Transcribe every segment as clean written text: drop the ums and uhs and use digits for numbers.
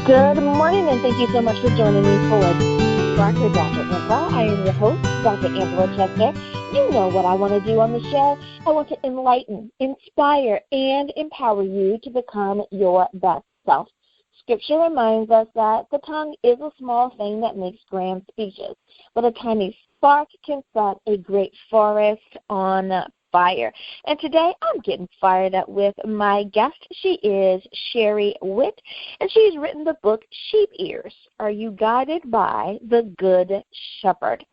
Good morning, and thank you so much for joining me for Spark with Dr. Angela. I am your host, Dr. Angela Chester. You know what I want to do on the show. I want to enlighten, inspire, and empower you to become your best self. Scripture reminds us that the tongue is a small thing that makes grand speeches, but a tiny spark can set a great forest on fire. And today I'm getting fired up with my guest. She is Sherry Witt, and she's written the book Sheep Ears. Are You Guided by the Good Shepherd?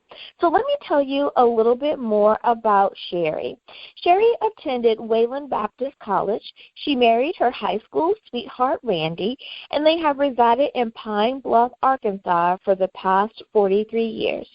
So let me tell you a little bit more about Sherry. Sherry attended Wayland Baptist College. She married her high school sweetheart, Randy, and they have resided in Pine Bluff, Arkansas for the past 43 years.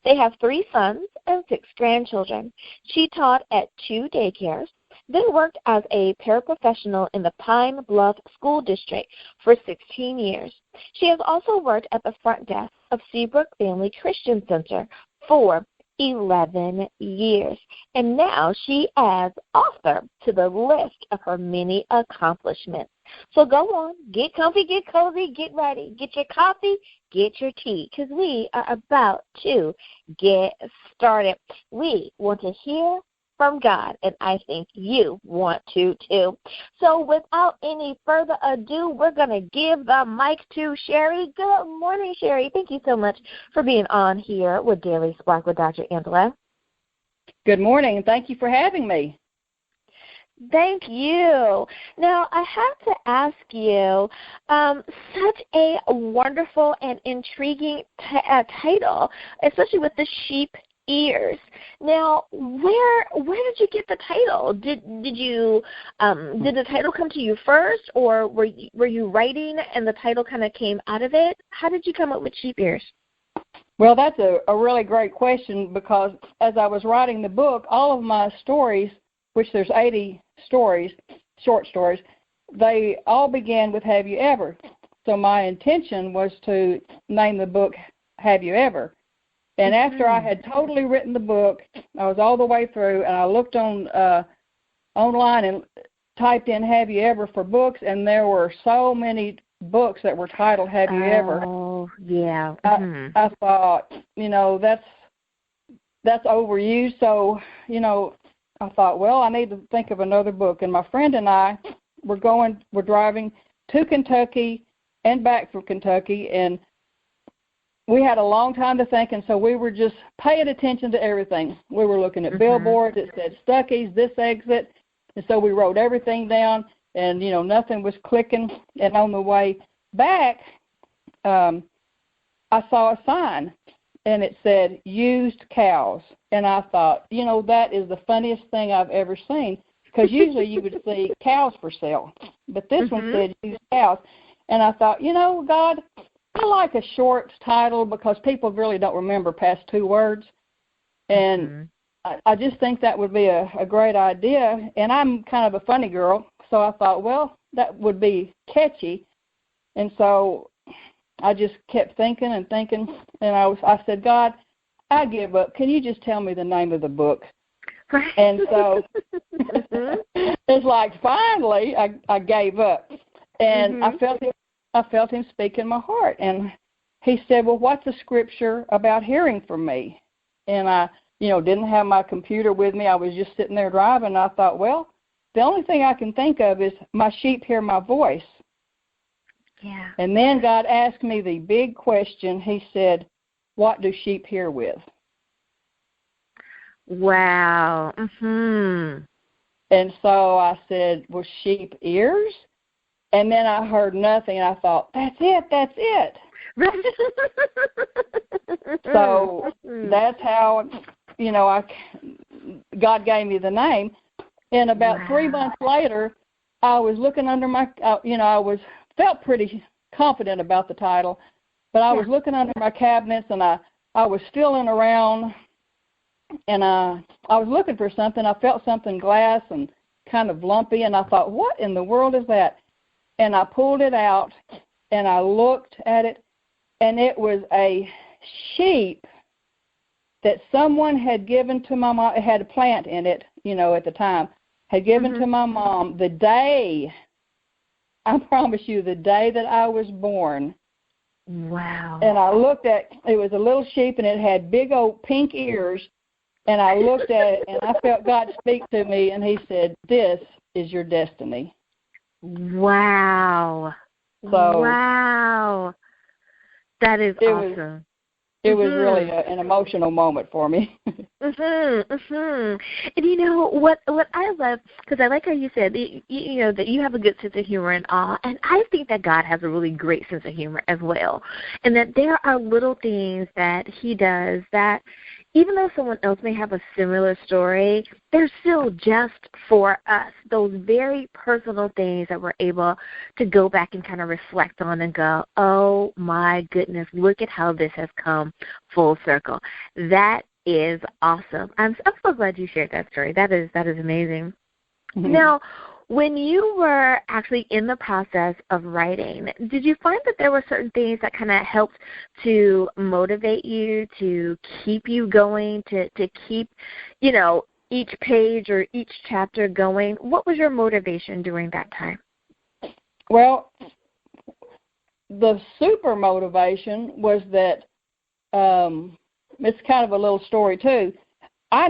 They have 3 sons and 6 grandchildren. She taught at 2 daycares, then worked as a paraprofessional in the Pine Bluff School District for 16 years. She has also worked at the front desk of Seabrook Family Christian Center for 11 years. And now she adds author to the list of her many accomplishments. So go on, get comfy, get cozy, get ready, get your coffee, get your tea, because we are about to get started. We want to hear from God, and I think you want to too. So without any further ado, we're going to give the mic to Sherry. Good morning, Sherry. Thank you so much for being on here with Daily Spark with Dr. Angela. Good morning, and thank you for having me. Thank you. Now, I have to ask you, such a wonderful and intriguing title, especially with the sheep ears. Now, where did you get the title? Did the title come to you first, or were you writing and the title kind of came out of it? How did you come up with sheep ears? Well, that's a really great question, because as I was writing the book, all of my stories, which there's 80 stories, short stories, they all began with Have You Ever? So my intention was to name the book Have You Ever? And after I had totally written the book, I was all the way through, and I looked on online and typed in Have You Ever for books, and there were so many books that were titled Have You Ever? Oh, yeah. I thought, that's overused, so, I thought, well, I need to think of another book. And my friend and I were driving to Kentucky and back from Kentucky, and we had a long time to think, and so we were just paying attention to everything. We were looking at billboards that said Stuckey's, this exit, and so we wrote everything down, and, nothing was clicking. And on the way back, I saw a sign, and it said, used cows. And I thought, that is the funniest thing I've ever seen, because usually you would see cows for sale. But this one said used cows. And I thought, God, I like a short title because people really don't remember past 2 words. And I just think that would be a great idea. And I'm kind of a funny girl, so I thought, well, that would be catchy. And so I just kept thinking, and I said, God, I give up. Can you just tell me the name of the book? And so it's like, finally, I gave up. And I felt him speak in my heart. And he said, well, what's the scripture about hearing from me? And I, didn't have my computer with me. I was just sitting there driving. And I thought, well, the only thing I can think of is my sheep hear my voice. Yeah. And then God asked me the big question. He said, what do sheep hear with? Wow. And so I said, well, sheep ears? And then I heard nothing, and I thought, that's it. So that's how, God gave me the name. And about 3 months later, I was looking under my, felt pretty confident about the title, but I was looking under my cabinets, and I was feeling around, and I was looking for something. I felt something glass and kind of lumpy, and I thought, what in the world is that? And I pulled it out, and I looked at it, and it was a sheep that someone had given to my mom. It had a plant in it, at the time, had given to my mom the day I promise you, the day that I was born. Wow. And I looked at, it was a little sheep, and it had big old pink ears. And I looked at it, and I felt God speak to me, and he said, this is your destiny. Wow. So wow. That is awesome. It was really an emotional moment for me. And you know what I love, because I like how you said that you have a good sense of humor and all, and I think that God has a really great sense of humor as well, and that there are little things that he does that even though someone else may have a similar story, they're still just for us, those very personal things that we're able to go back and kind of reflect on and go, oh, my goodness, look at how this has come full circle. That is awesome. I'm so glad you shared that story. That is amazing. Mm-hmm. Now, when you were actually in the process of writing, did you find that there were certain things that kind of helped to motivate you, to keep you going, to keep, each page or each chapter going? What was your motivation during that time? Well, the super motivation was that it's kind of a little story too. By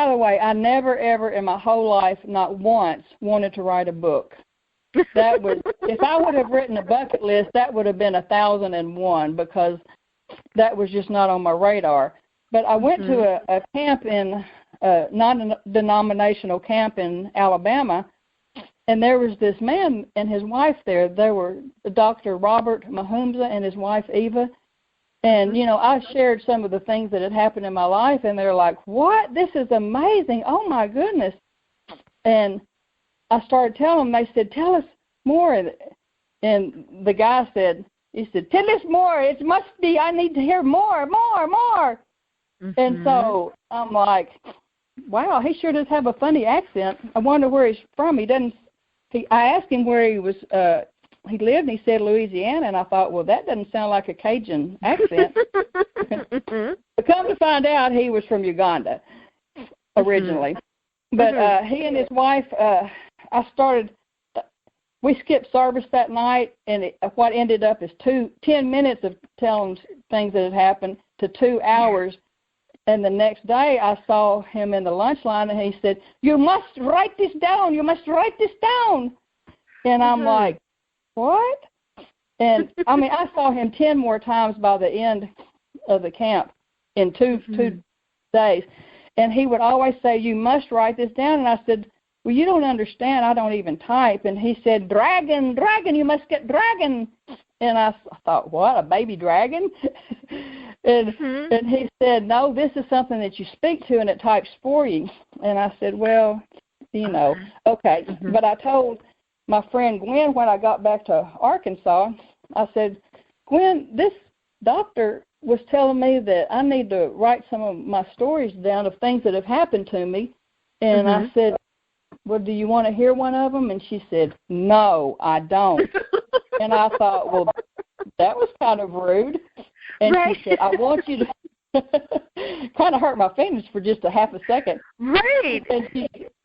the way, I never, ever in my whole life, not once, wanted to write a book. That was, if I would have written a bucket list, that would have been 1,001 because that was just not on my radar. But I went to a camp non-denominational camp in Alabama, and there was this man and his wife there. They were Dr. Robert Mahumza and his wife Eva. And, I shared some of the things that had happened in my life, and they're like, what? This is amazing. Oh, my goodness. And I started telling them, they said, tell us more. And the guy said, tell us more. It must be, I need to hear more. Mm-hmm. And so I'm like, wow, he sure does have a funny accent. I wonder where he's from. I asked him where he was, he lived, and he said Louisiana, and I thought, well, that doesn't sound like a Cajun accent. But come to find out, he was from Uganda originally. But he and his wife, we skipped service that night, and what ended up is 10 minutes of telling things that had happened to 2 hours. And the next day, I saw him in the lunch line, and he said, you must write this down. You must write this down. And I'm like, what? And, I saw him 10 more times by the end of the camp in two days. And he would always say, you must write this down. And I said, well, you don't understand. I don't even type. And he said, dragon, you must get dragon. And I thought, what, a baby dragon? And he said, no, this is something that you speak to, and it types for you. And I said, well, okay. But I told my friend Gwen, when I got back to Arkansas, I said, Gwen, this doctor was telling me that I need to write some of my stories down of things that have happened to me. And I said, well, do you want to hear one of them? And she said, no, I don't. And I thought, well, that was kind of rude. And she said, I want you to kind of hurt my feelings for just a half a second. Right.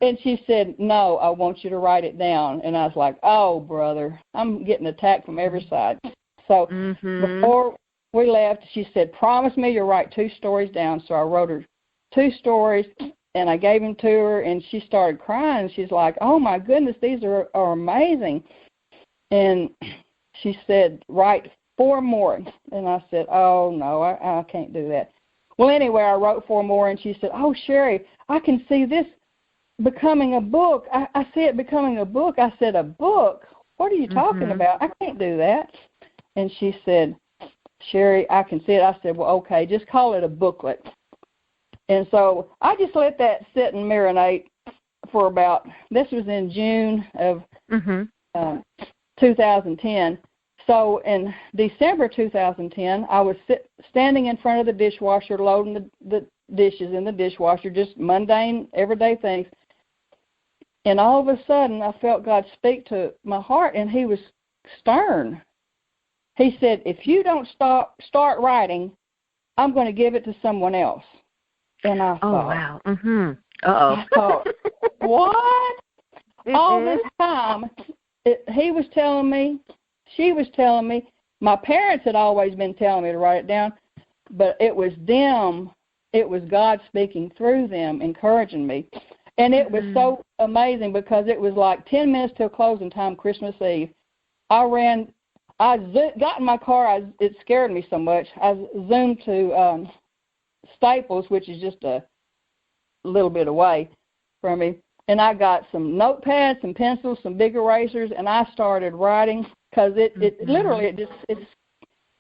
And she said, no, I want you to write it down. And I was like, oh, brother, I'm getting attacked from every side. So before we left, she said, promise me you'll write 2 stories down. So I wrote her 2 stories, and I gave them to her, and she started crying. She's like, oh, my goodness, these are amazing. And she said, write 4 more. And I said, oh, no, I can't do that. Well, anyway, I wrote 4 more, and she said, oh, Sherry, I can see this becoming a book. I see it becoming a book. I said, a book? What are you talking about? I can't do that. And she said, Sherry, I can see it. I said, well, okay, just call it a booklet. And so I just let that sit and marinate for this was in June of 2010. So in December 2010, I was standing in front of the dishwasher, loading the dishes in the dishwasher, just mundane, everyday things. And all of a sudden, I felt God speak to my heart, and he was stern. He said, if you don't start writing, I'm going to give it to someone else. And I thought, oh, wow. I thought, what? All this time, he was telling me, she was telling me. My parents had always been telling me to write it down, but it was them. It was God speaking through them, encouraging me. And it was so amazing because it was like 10 minutes till closing time, Christmas Eve. I got in my car. It scared me so much. I zoomed to Staples, which is just a little bit away from me, and I got some notepads, some pencils, some big erasers, and I started writing because it literally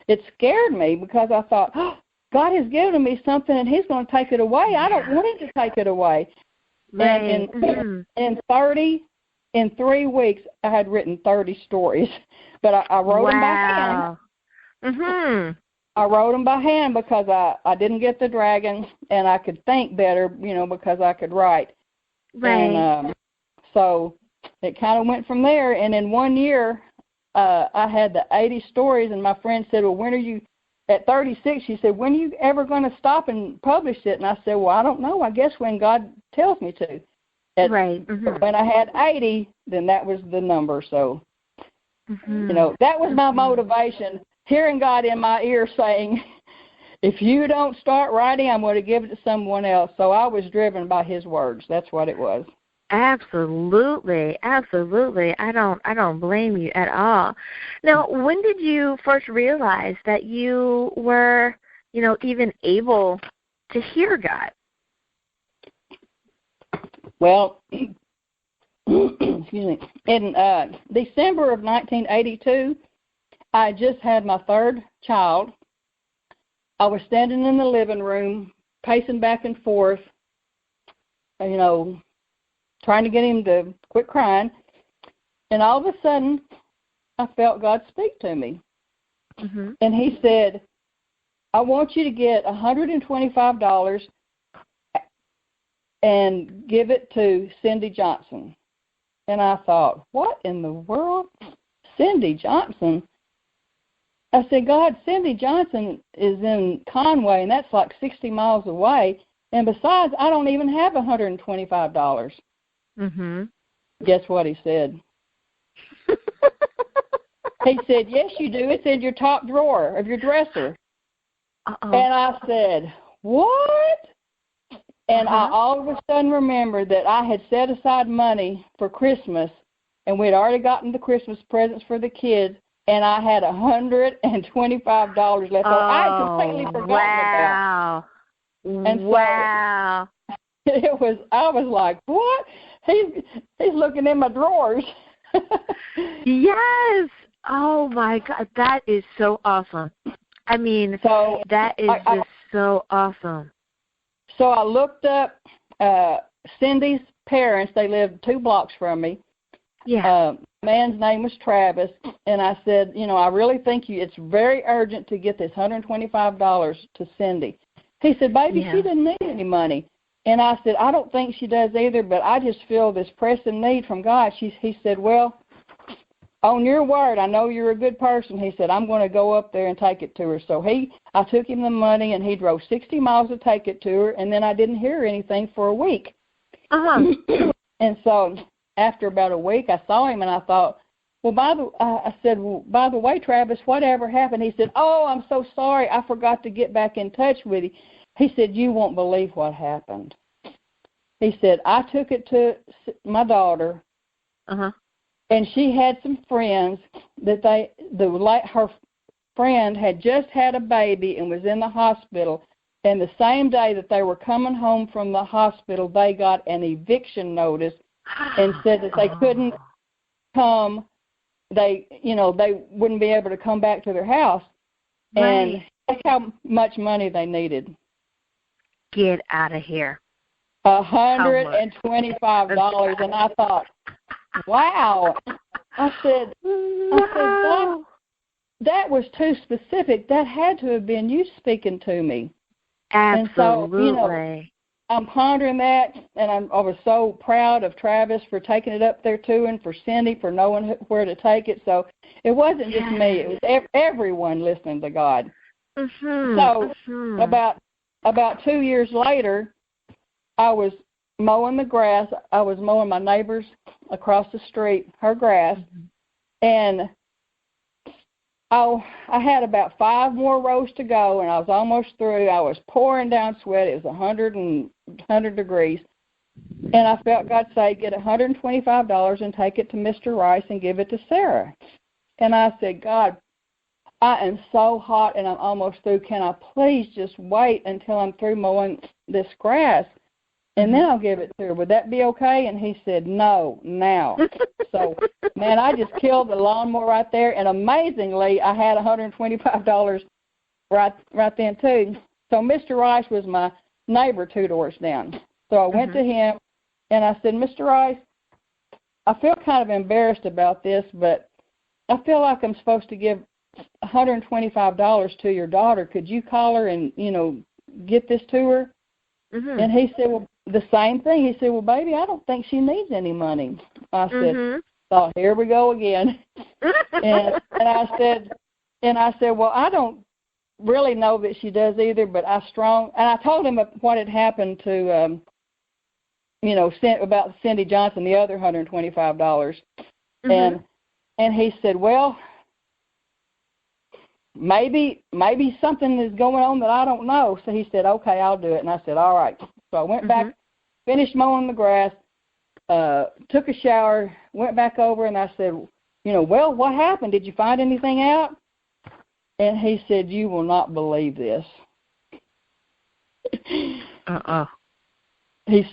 it scared me because I thought, oh, God has given me something and He's going to take it away. I don't want Him to take it away. Right. And in 3 weeks, I had written 30 stories, but I wrote them by hand. I wrote them by hand because I didn't get the dragon, and I could think better, because I could write. Right. And so it kind of went from there. And in 1 year, I had the 80 stories, and my friend said, well, when are you, at 36, she said, when are you ever going to stop and publish it? And I said, well, I don't know. I guess when God tells me to. Right. When I had 80, then that was the number. So, that was my motivation, hearing God in my ear saying, if you don't start writing, I'm going to give it to someone else. So I was driven by His words. That's what it was. Absolutely. I don't blame you at all. Now, when did you first realize that you were, even able to hear God? Well, excuse me. In December of 1982, I just had my third child. I was standing in the living room, pacing back and forth, trying to get him to quit crying. And all of a sudden, I felt God speak to me. And He said, I want you to get $125 and give it to Cindy Johnson. And I thought, what in the world? Cindy Johnson? I said, God, Cindy Johnson is in Conway, and that's like 60 miles away. And besides, I don't even have $125. Guess what He said? He said, yes, you do. It's in your top drawer of your dresser. And I said, what? And I all of a sudden remembered that I had set aside money for Christmas, and we'd already gotten the Christmas presents for the kids, and I had $125 left. I had completely forgotten about. And so I was like, what? He's looking in my drawers. Yes. Oh my God, that is so awesome. I mean, that is just so awesome. So I looked up Cindy's parents. They lived 2 blocks from me. Yeah. Man's name was Travis, and I said, I really think it's very urgent to get this $125 to Cindy. He said, baby, she didn't need any money. And I said, I don't think she does either, but I just feel this pressing need from God. He said, well, on your word, I know you're a good person. He said, I'm going to go up there and take it to her. So I took him the money, and he drove 60 miles to take it to her, and then I didn't hear anything for a week. And so after about a week, I saw him, and I thought, I said, by the way, Travis, whatever happened? He said, oh, I'm so sorry. I forgot to get back in touch with you. He said, you won't believe what happened. He said, I took it to my daughter, and she had some friends that her friend had just had a baby and was in the hospital, and the same day that they were coming home from the hospital, they got an eviction notice and said that they couldn't come. They wouldn't be able to come back to their house. And that's how much money they needed. Get out of here. $125. And I thought, wow. I said, that was too specific. That had to have been you speaking to me. Absolutely. And so, I'm pondering that, and I was so proud of Travis for taking it up there too, and for Cindy for knowing where to take it. So it wasn't just me; it was everyone listening to God. So about 2 years later, I was mowing the grass. I was mowing my neighbor's across the street, her grass, And I had about 5 more rows to go, and I was almost through. I was pouring down sweat. It was 100 degrees. And I felt God say, get $125 and take it to Mr. Rice and give it to Sarah. And I said, God, I am so hot and I'm almost through. Can I please just wait until I'm through mowing this grass, and then I'll give it to her? Would that be okay? And he said, no, now. So, man, I just killed the lawnmower right there, and amazingly, I had $125 right then, too. So Mr. Rice was my neighbor 2 doors down. So I went to him, and I said, Mr. Rice, I feel kind of embarrassed about this, but I feel like I'm supposed to give $125 to your daughter. Could you call her and, get this to her? And he said, well, the same thing. He said, well, baby, I don't think she needs any money. I said, oh, here we go again. and I said, well, I don't really know that she does either, but and I told him what had happened to, about Cindy Johnson, the other $125. And he said, well, maybe something is going on that I don't know. So he said, okay, I'll do it. And I said, all right. So I went back, finished mowing the grass, took a shower, went back over, and I said, well, what happened? Did you find anything out? And he said, you will not believe this. He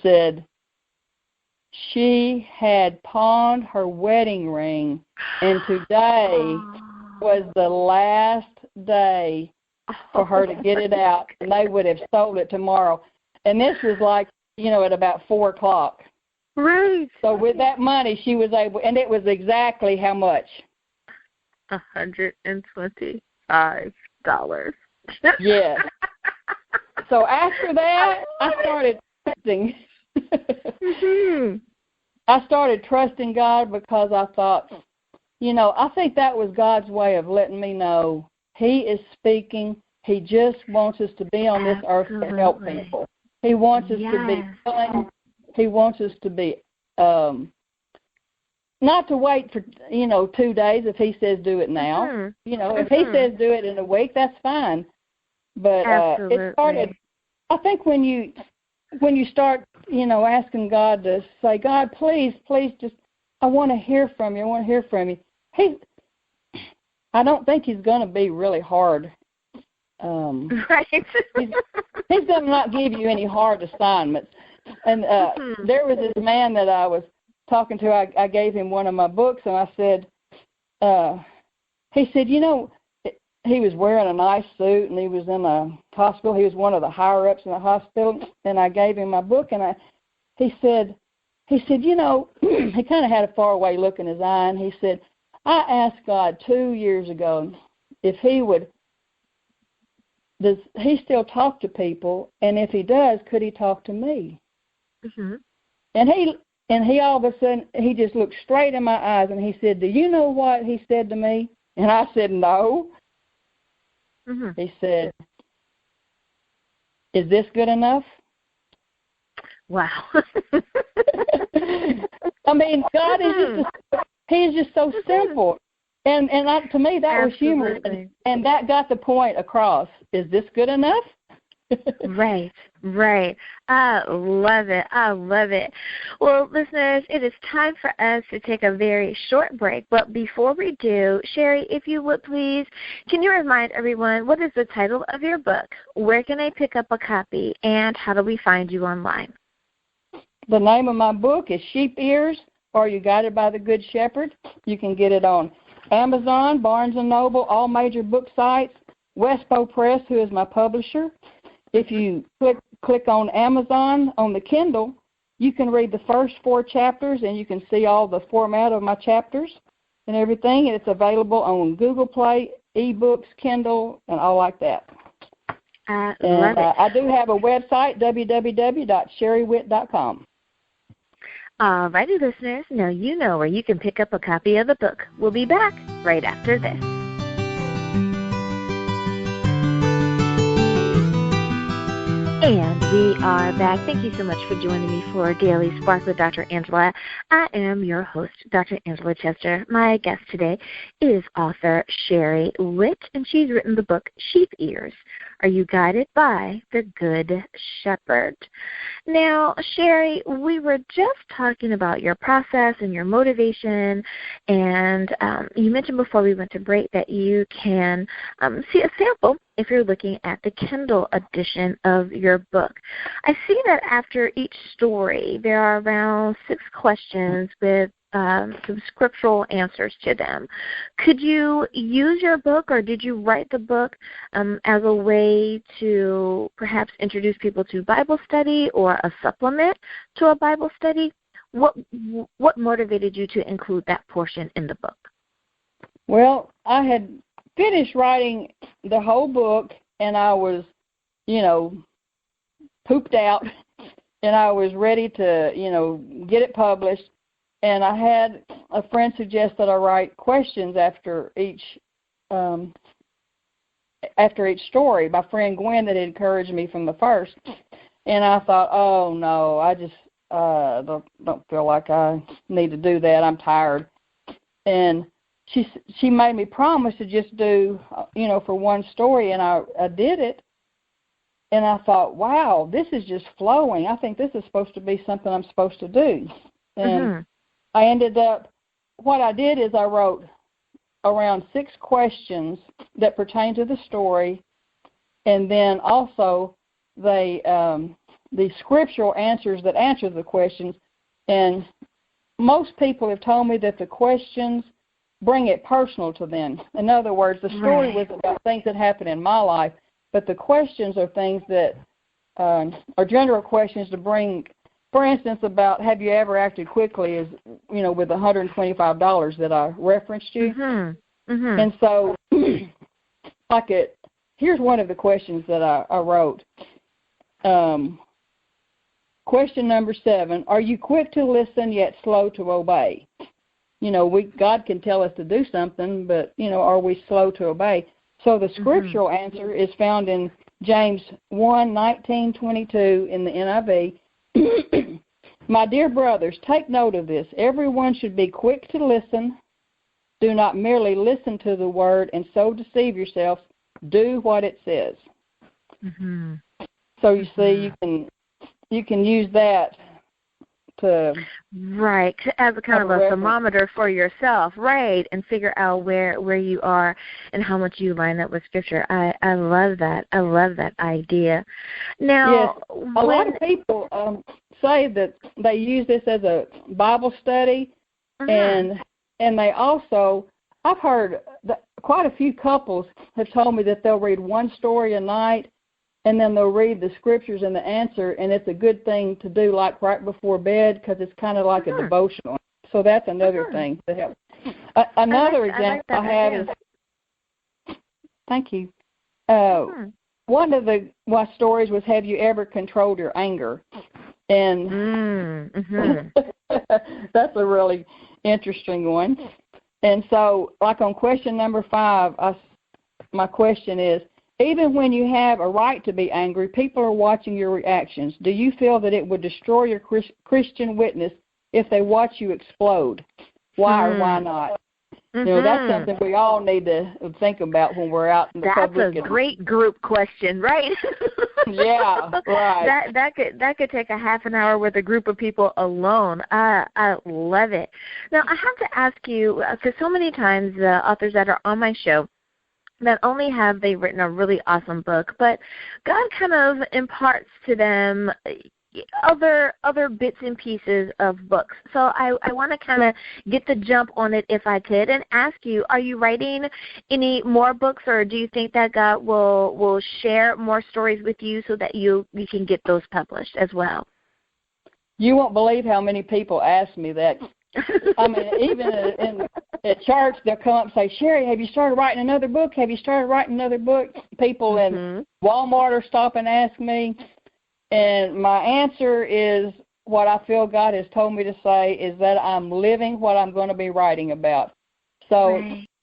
said, she had pawned her wedding ring, and today was the last day for her to get it out, and they would have sold it tomorrow. And this was like, at about 4 o'clock. Right. So with that money, she was able, and it was exactly how much? $125. Yes. So after that, I started trusting. I started trusting God because I thought, I think that was God's way of letting me know He is speaking. He just wants us to be on this earth to help people. He wants us to be fun. He wants us to be, not to wait for, 2 days if He says do it now. If He says do it in a week, that's fine. But it started, I think when you start, asking God to say, God, please, just, I want to hear from you. I want to hear from you. I don't think He's going to be really hard. Right. He's going to not give you any hard assignments. And there was this man that I was talking to. I gave him one of my books, and I said, he said, he was wearing a nice suit, and he was in a hospital. He was one of the higher-ups in the hospital, and I gave him my book, and he said, he kind of had a faraway look in his eye, and he said, I asked God 2 years ago if does He still talk to people, and if He does, could He talk to me? And he all of a sudden, he just looked straight in my eyes, and he said, do you know what He said to me? And I said, no. He said, is this good enough? Wow. I mean, God is He's just so simple. And to me, that was humorous. And that got the point across. Is this good enough? Right. I love it. Well, listeners, it is time for us to take a very short break. But before we do, Sherry, if you would please, can you remind everyone what is the title of your book? Where can I pick up a copy? And how do we find you online? The name of my book is Sheep Ears, Are You Guided by the Good Shepherd? You can get it on Amazon, Barnes & Noble, all major book sites, Westbow Press, who is my publisher. If you click on Amazon on the Kindle, you can read the first 4 chapters, and you can see all the format of my chapters and everything. And it's available on Google Play, eBooks, Kindle, and all like that. Love it. I do have a website, www.sherrywitt.com. All righty, listeners. Now you know where you can pick up a copy of the book. We'll be back right after this. And we are back. Thank you so much for joining me for Daily Spark with Dr. Angela. I am your host, Dr. Angela Chester. My guest today is author Sherry Witt, and she's written the book Sheep Ears. Are You Guided by the Good Shepherd? Now, Sherry, we were just talking about your process and your motivation, and you mentioned before we went to break that you can see a sample if you're looking at the Kindle edition of your book. I see that after each story, there are around 6 questions with some scriptural answers to them. Could you use your book, or did you write the book as a way to perhaps introduce people to Bible study or a supplement to a Bible study? What motivated you to include that portion in the book? Well, I had finished writing the whole book, and I was, pooped out, and I was ready to, get it published. And I had a friend suggest that I write questions after each story. My friend Gwen that encouraged me from the first. And I thought, oh, no, I just don't feel like I need to do that. I'm tired. And she made me promise to just do, for one story, and I did it. And I thought, wow, this is just flowing. I think this is supposed to be something I'm supposed to do. And I ended up, what I did is I wrote around 6 questions that pertain to the story, and then also the scriptural answers that answer the questions. And most people have told me that the questions bring it personal to them. In other words, the story was about things that happened in my life, but the questions are things that are general questions to bring. For instance, about have you ever acted quickly, is with $125 that I referenced you. And so, here's one of the questions that I wrote. Question number 7: Are you quick to listen yet slow to obey? God can tell us to do something, but are we slow to obey? So the scriptural answer is found in James 1:19-22 in the NIV. My dear brothers, take note of this. Everyone should be quick to listen. Do not merely listen to the word and so deceive yourselves. Do what it says. So you see, you can use that to as a kind of a thermometer for yourself, and figure out where you are and how much you line up with Scripture. I love that. I love that idea. Now, yes, a lot of people say that they use this as a Bible study, and they also, I've heard that quite a few couples have told me that they'll read one story a night, and then they'll read the scriptures and the answer, and it's a good thing to do like right before bed because it's kind of like a devotional. So that's another thing that helps. Another example I have is, thank you. One of my stories was, have you ever controlled your anger? And that's a really interesting one. And so, like on question number 5, my question is, even when you have a right to be angry, people are watching your reactions. Do you feel that it would destroy your Christian witness if they watch you explode? Why or why not? That's something we all need to think about when we're out in the public. That's a great group question, right? Yeah, right. That could take a half an hour with a group of people alone. I love it. Now, I have to ask you, because so many times the authors that are on my show, not only have they written a really awesome book, but God kind of imparts to them other bits and pieces of books. So I want to kind of get the jump on it if I could and ask you, are you writing any more books, or do you think that God will share more stories with you so that you can get those published as well? You won't believe how many people ask me that. I mean, even at church, they'll come up and say, Sherry, have you started writing another book? Have you started writing another book? People in Walmart are stop and ask me. And my answer is, what I feel God has told me to say is that I'm living what I'm going to be writing about. So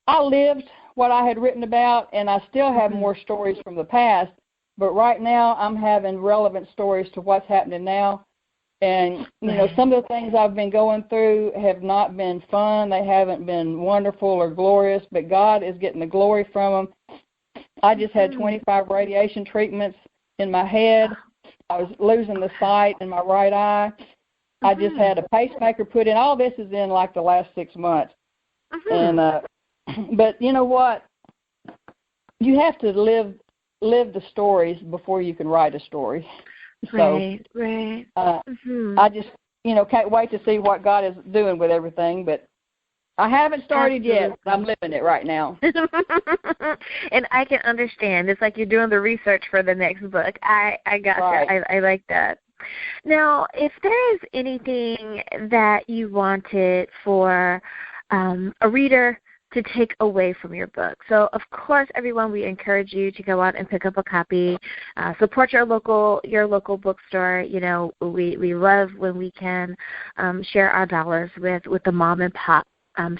I lived what I had written about, and I still have more stories from the past, But right now, I'm having relevant stories to what's happening now. And, some of the things I've been going through have not been fun. They haven't been wonderful or glorious, but God is getting the glory from them. I just had 25 radiation treatments in my head. I was losing the sight in my right eye. I just had a pacemaker put in. All this is in like the last 6 months. And but you know what? You have to live the stories before you can write a story. Right. I just, can't wait to see what God is doing with everything, but I haven't started yet. I'm living it right now. And I can understand. It's like you're doing the research for the next book. I gotcha. Right. I like that. Now, if there is anything that you wanted for a reader to take away from your book. So, of course, everyone, we encourage you to go out and pick up a copy. Support your local bookstore. We love when we can share our dollars with the mom and pop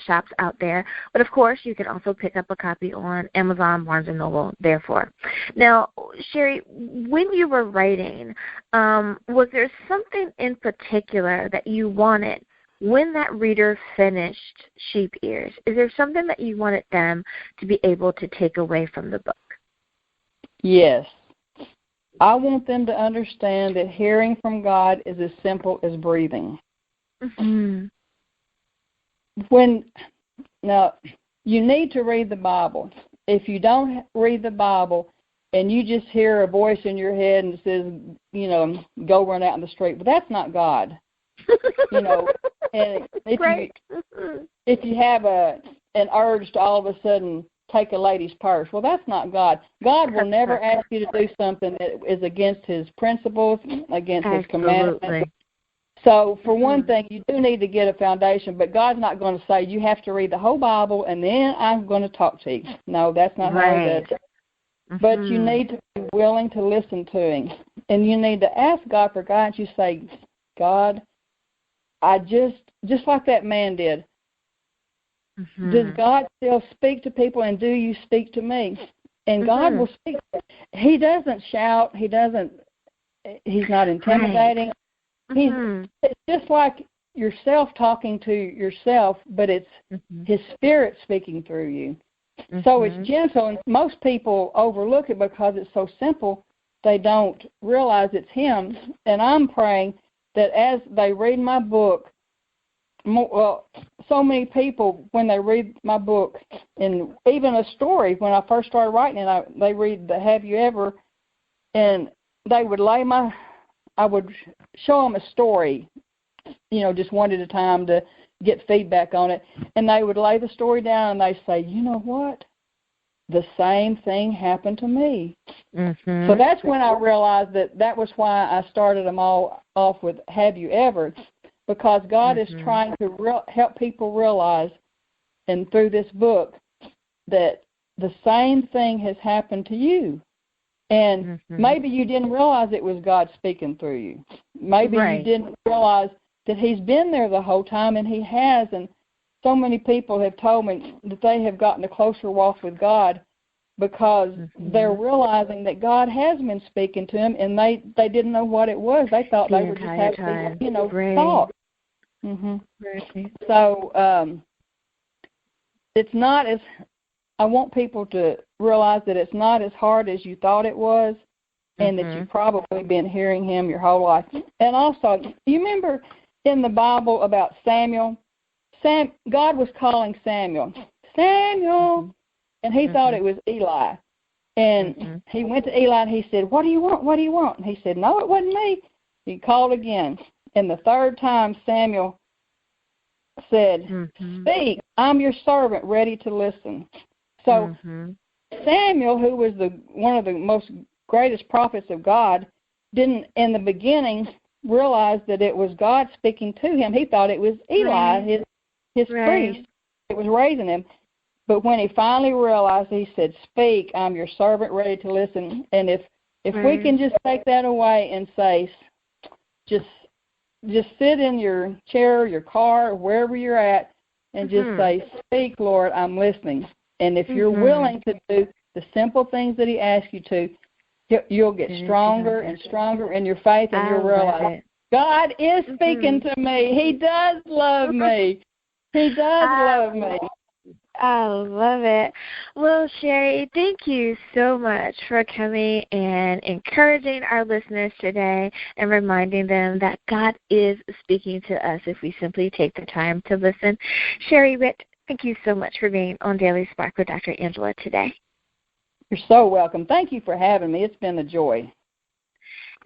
shops out there. But, of course, you can also pick up a copy on Amazon, Barnes & Noble, therefore. Now, Sherry, when you were writing, was there something in particular that you wanted when that reader finished Sheep Ears? Is there something that you wanted them to be able to take away from the book? Yes. I want them to understand that hearing from God is as simple as breathing. Now, you need to read the Bible. If you don't read the Bible and you just hear a voice in your head and it says, go run out in the street, but that's not God. And if you have an urge to all of a sudden take a lady's purse, well, that's not God. God will never ask you to do something that is against His principles, against His commandments. So, for one thing, you do need to get a foundation, but God's not going to say you have to read the whole Bible and then I'm going to talk to you. No, that's not how He does it. But you need to be willing to listen to Him, and you need to ask God for guidance. You say, God, I just like that man did. Does God still speak to people, and do you speak to me? And God will speak. He doesn't shout. He's not intimidating. It's just like yourself talking to yourself, but it's His Spirit speaking through you. So it's gentle, and most people overlook it because it's so simple. They don't realize it's Him. And I'm praying that as they read my book, so many people, when they read my book, and even a story, when I first started writing it, they read the Have You Ever, and they would I would show them a story, just one at a time to get feedback on it, and they would lay the story down and they say, you know what? The same thing happened to me. So that's when I realized that was why I started them all off with Have You Ever, because God is trying to help people realize, and through this book, that the same thing has happened to you. And maybe you didn't realize it was God speaking through you. Maybe you didn't realize that He's been there the whole time, and He has. And so many people have told me that they have gotten a closer walk with God because they're realizing that God has been speaking to them, and they didn't know what it was. They thought they were just having, thoughts. So it's not as, I want people to realize that it's not as hard as you thought it was, and that you've probably been hearing Him your whole life. And also, you remember in the Bible about Samuel? God was calling Samuel, Samuel, and he thought it was Eli. And he went to Eli and he said, what do you want? What do you want? And he said, no, it wasn't me. He called again. And the third time Samuel said, speak, I'm your servant, ready to listen. So Samuel, who was one of the most greatest prophets of God, didn't in the beginning realize that it was God speaking to him. He thought it was Eli, his priest, that was raising him. But when he finally realized, he said, speak, I'm your servant, ready to listen. And if we can just take that away and say, just sit in your chair, your car, wherever you're at, and just say, speak, Lord, I'm listening. And if you're willing to do the simple things that He asks you to, you'll get stronger and stronger in your faith, and you'll realize God is speaking to me. He does love me. He does love me. I love it. Well, Sherry, thank you so much for coming and encouraging our listeners today and reminding them that God is speaking to us if we simply take the time to listen. Sherry Witt, thank you so much for being on Daily Spark with Dr. Angela today. You're so welcome. Thank you for having me. It's been a joy.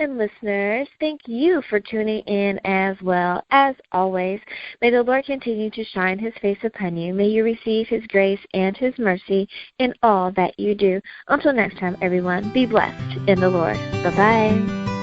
And listeners, thank you for tuning in as well. As always, may the Lord continue to shine His face upon you. May you receive His grace and His mercy in all that you do. Until next time, everyone, be blessed in the Lord. Bye-bye.